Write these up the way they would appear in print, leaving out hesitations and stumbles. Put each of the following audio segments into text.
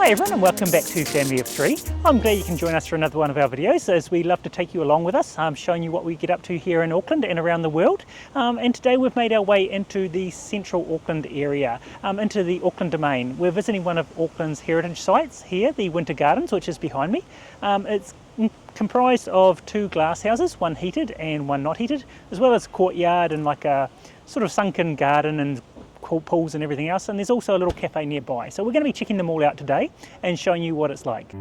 Hi everyone and welcome back to Family of Three. I'm glad you can join us for another one of our videos as we love to take you along with us, showing you what we get up to here in Auckland and around the world. And today we've made our way into the central Auckland area, into the Auckland Domain. We're visiting one of Auckland's heritage sites here, the Winter Gardens, which is behind me. It's comprised of two glass houses, one heated and one not heated, as well as a courtyard and like a sort of sunken garden and pools and everything else, and there's also a little cafe nearby. So we're going to be checking them all out today and showing you what it's like.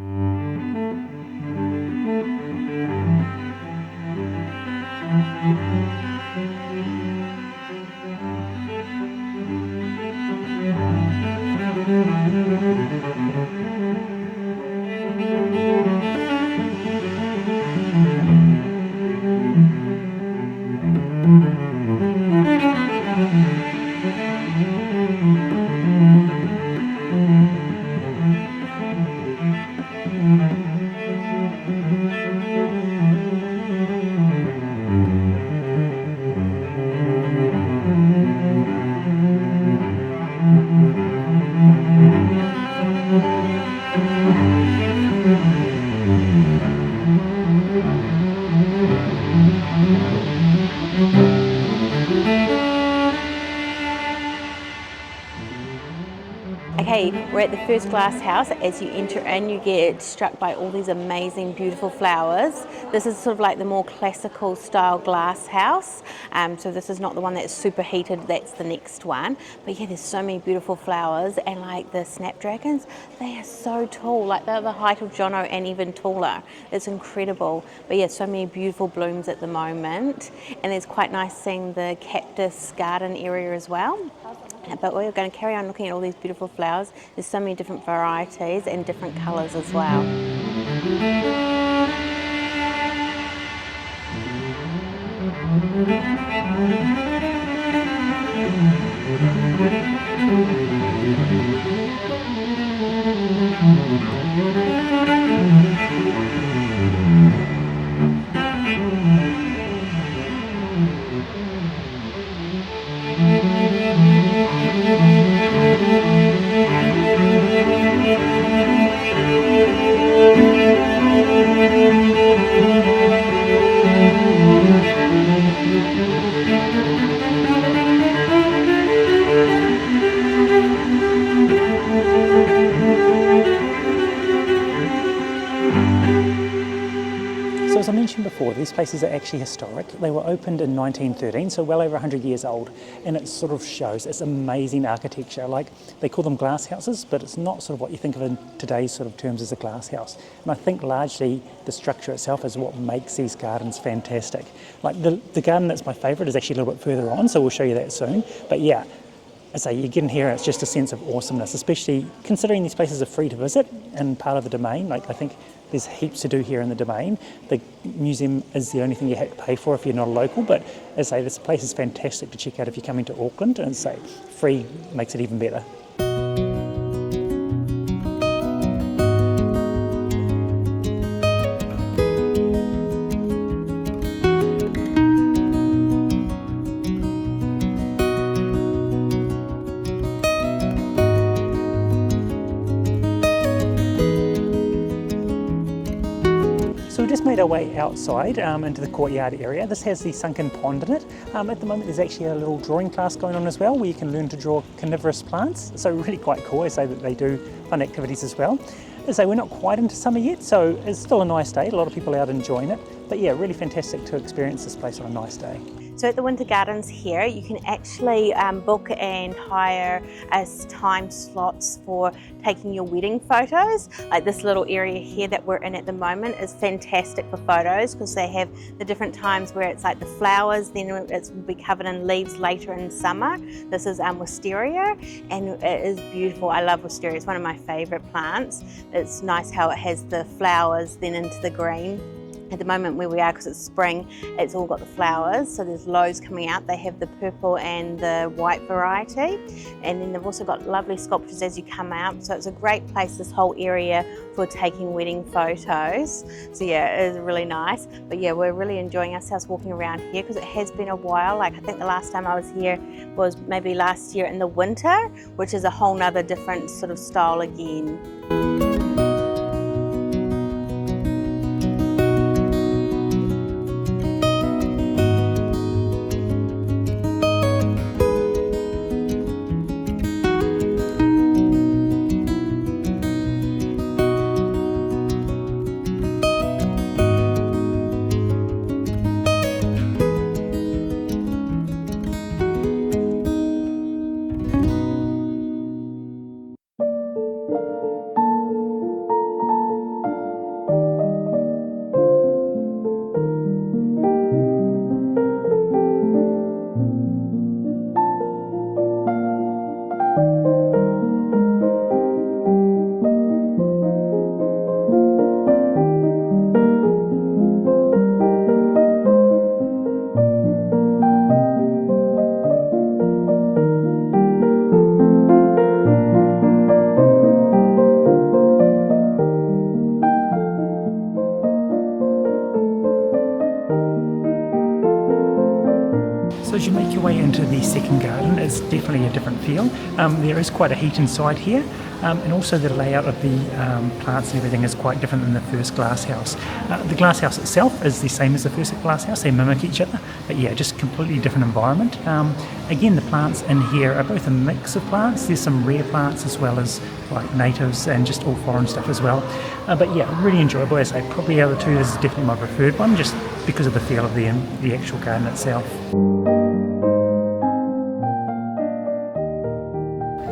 Okay, we're at the first glass house. As you enter in, you get struck by all these amazing, beautiful flowers. This is sort of like the more classical style glass house. So this is not the one that's super heated, that's the next one. But yeah, there's so many beautiful flowers, and like the snapdragons, they are so tall. Like they're the height of Jono and even taller. It's incredible. But yeah, so many beautiful blooms at the moment. And it's quite nice seeing the cactus garden area as well. But we're going to carry on looking at all these beautiful flowers. There's so many different varieties and different colours as well. So as I mentioned before, these places are actually historic. They were opened in 1913, so well over 100 years old, and it sort of shows its amazing architecture. Like, they call them glass houses, but it's not sort of what you think of in today's sort of terms as a glass house. And I think largely the structure itself is what makes these gardens fantastic. Like the garden that's my favourite is actually a little bit further on, so we'll show you that soon. But yeah, I say you get in here, it's just a sense of awesomeness, especially considering these places are free to visit and part of the Domain. Like, I think there's heaps to do here in the Domain. The museum is the only thing you have to pay for if you're not a local, but as I say, this place is fantastic to check out if you're coming to Auckland, and as I say, free makes it even better. So we just made our way outside into the courtyard area. This has the sunken pond in it. At the moment there's actually a little drawing class going on as well, where you can learn to draw carnivorous plants. So really quite cool. I say that they do fun activities as well. As I say, we're not quite into summer yet, so it's still a nice day. A lot of people out enjoying it. But yeah, really fantastic to experience this place on a nice day. So at the Winter Gardens here, you can actually book and hire time slots for taking your wedding photos. Like this little area here that we're in at the moment is fantastic for photos, because they have the different times where it's like the flowers, then it will be covered in leaves later in summer. This is wisteria, and it is beautiful. I love wisteria, it's one of my favourite plants. It's nice how it has the flowers then into the green. At the moment where we are, because it's spring, it's all got the flowers, so there's loads coming out. They have the purple and the white variety, and then they've also got lovely sculptures as you come out, so it's a great place, this whole area, for taking wedding photos. So yeah, it is really nice. But yeah, we're really enjoying ourselves walking around here because it has been a while. Like I think the last time I was here was maybe last year in the winter, which is a whole nother different sort of style again. So as you make your way into the second garden, it's definitely a different feel. There is quite a heat inside here, and also the layout of the plants and everything is quite different than the first glass house. The glass house itself is the same as the first glass house, they mimic each other, but yeah, just completely different environment. Again, the plants in here are both a mix of plants. There's some rare plants as well as like natives and just all foreign stuff as well. But yeah, really enjoyable. As I say, probably out of the two, this is definitely my preferred one, just because of the feel of the actual garden itself.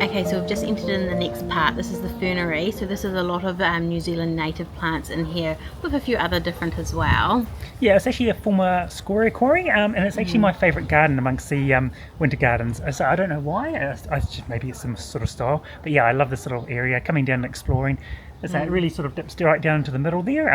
Okay, so we've just entered in the next part. This is the fernery. So this is a lot of New Zealand native plants in here, with a few other different as well. Yeah, it's actually a former scoria quarry, and it's actually my favourite garden amongst the winter gardens. So I don't know why, maybe it's some sort of style, but yeah, I love this little area, coming down and exploring. It really sort of dips right down into the middle there.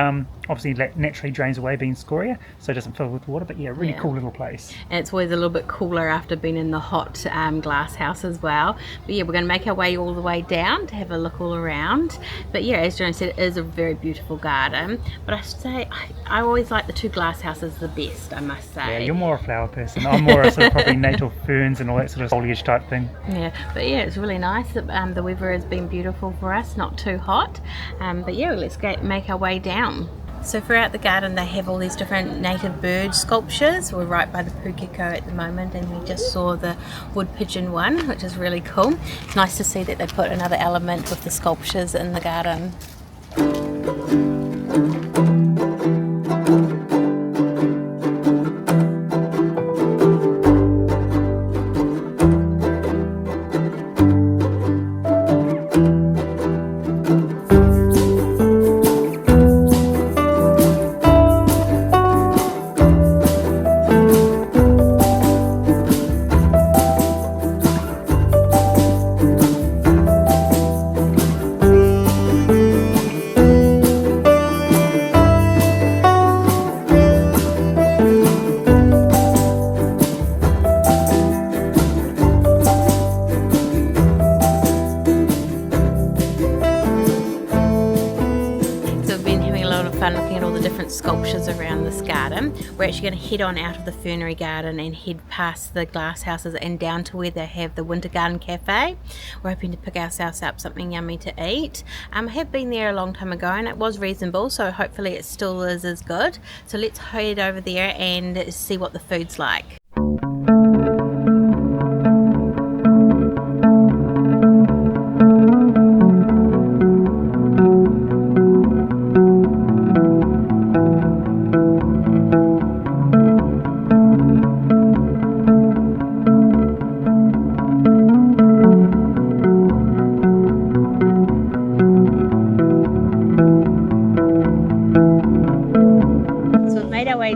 Obviously naturally drains away being scoria, so it doesn't fill with water, but yeah, really cool little place. And it's always a little bit cooler after being in the hot glass house as well. But yeah, we're going to make our way all the way down to have a look all around. But yeah, as Jono said, it is a very beautiful garden. But I should say, I always like the two glass houses the best, I must say. Yeah, you're more a flower person. I'm more a sort of probably native ferns and all that sort of foliage type thing. Yeah, but yeah, it's really nice. The weather has been beautiful for us, not too hot. But yeah, let's make our way down. So throughout the garden they have all these different native bird sculptures. We're right by the pukeko at the moment, and we just saw the wood pigeon one, which is really cool. It's nice to see that they put another element with the sculptures in the garden. Sculptures around this garden. We're actually going to head on out of the fernery garden and head past the glass houses and down to where they have the winter garden cafe. We're hoping to pick ourselves up something yummy to eat. I have been there a long time ago and it was reasonable, so hopefully it still is as good. So let's head over there and see what the food's like.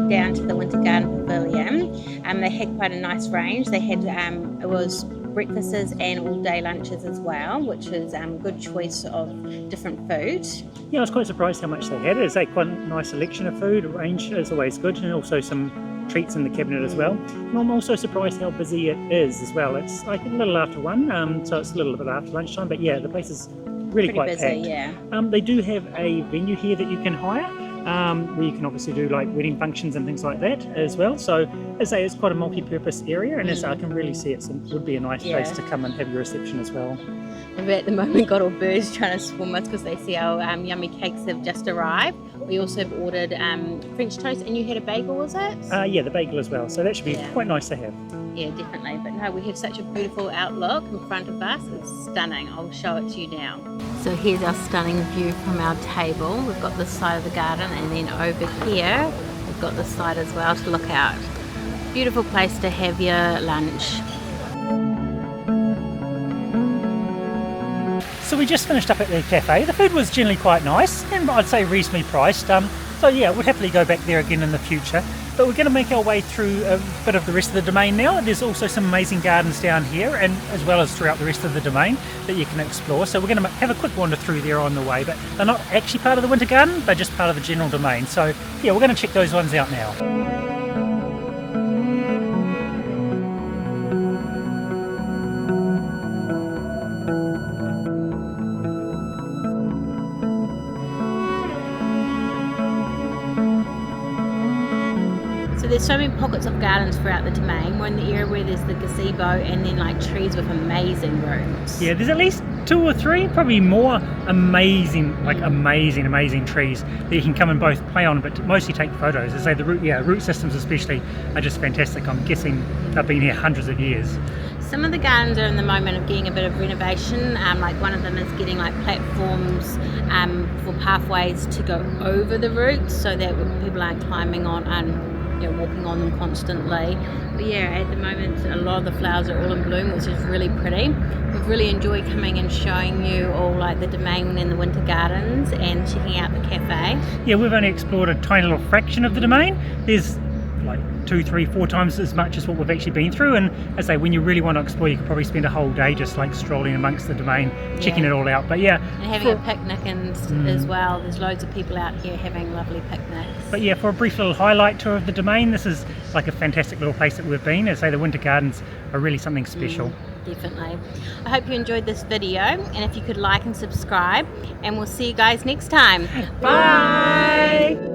Down to the winter garden pavilion. They had quite a nice range. They had it was breakfasts and all-day lunches as well, which is good choice of different food. Yeah, I was quite surprised how much they had. It's quite a nice selection of food. Range is always good, and also some treats in the cabinet as well. And I'm also surprised how busy it is as well. It's like a little after 1, so it's a little bit after lunchtime. But yeah, the place is really Pretty quite busy, packed. yeah. They do have a venue here that you can hire, where you can obviously do like wedding functions and things like that as well. So as I say, it's quite a multi-purpose area, and as I can really see it would be a nice place to come and have your reception as well. We've at the moment got all birds trying to swarm us because they see our yummy cakes have just arrived. We also have ordered French toast, and you had a bagel, was it? Yeah, the bagel as well. So that should be quite nice to have. Yeah, definitely. But no, we have such a beautiful outlook in front of us. It's stunning. I'll show it to you now. So here's our stunning view from our table. We've got this side of the garden, and then over here we've got this side as well to look out. Beautiful place to have your lunch. So we just finished up at the cafe. The food was generally quite nice, and I'd say reasonably priced. So yeah, we'd happily go back there again in the future. But we're going to make our way through a bit of the rest of the domain now. There's also some amazing gardens down here, and as well as throughout the rest of the domain that you can explore. So we're going to have a quick wander through there on the way, but they're not actually part of the winter garden, they're just part of the general domain. So yeah, we're going to check those ones out now. There's so many pockets of gardens throughout the domain. We're in the area where there's the gazebo and then like trees with amazing rooms. Yeah, there's at least 2 or 3, probably more amazing trees that you can come and both play on, but mostly take photos. As I say, the root systems especially are just fantastic. I'm guessing they've been here hundreds of years. Some of the gardens are in the moment of getting a bit of renovation. Like one of them is getting like platforms for pathways to go over the roots so that people aren't climbing on and walking on them constantly. But yeah, at the moment a lot of the flowers are all in bloom, which is really pretty. We've really enjoyed coming and showing you all like the domain and the winter gardens and checking out the cafe. Yeah, we've only explored a tiny little fraction of the domain. There's like 2, 3, 4 times as much as what we've actually been through, and as I say, when you really want to explore, you could probably spend a whole day just like strolling amongst the domain, checking it all out. But yeah, and having a picnic as well. There's loads of people out here having lovely picnics. But yeah, for a brief little highlight tour of the domain, this is like a fantastic little place that we've been. As I say, the winter gardens are really something special. Definitely. I hope you enjoyed this video, and if you could like and subscribe, and we'll see you guys next time. Bye.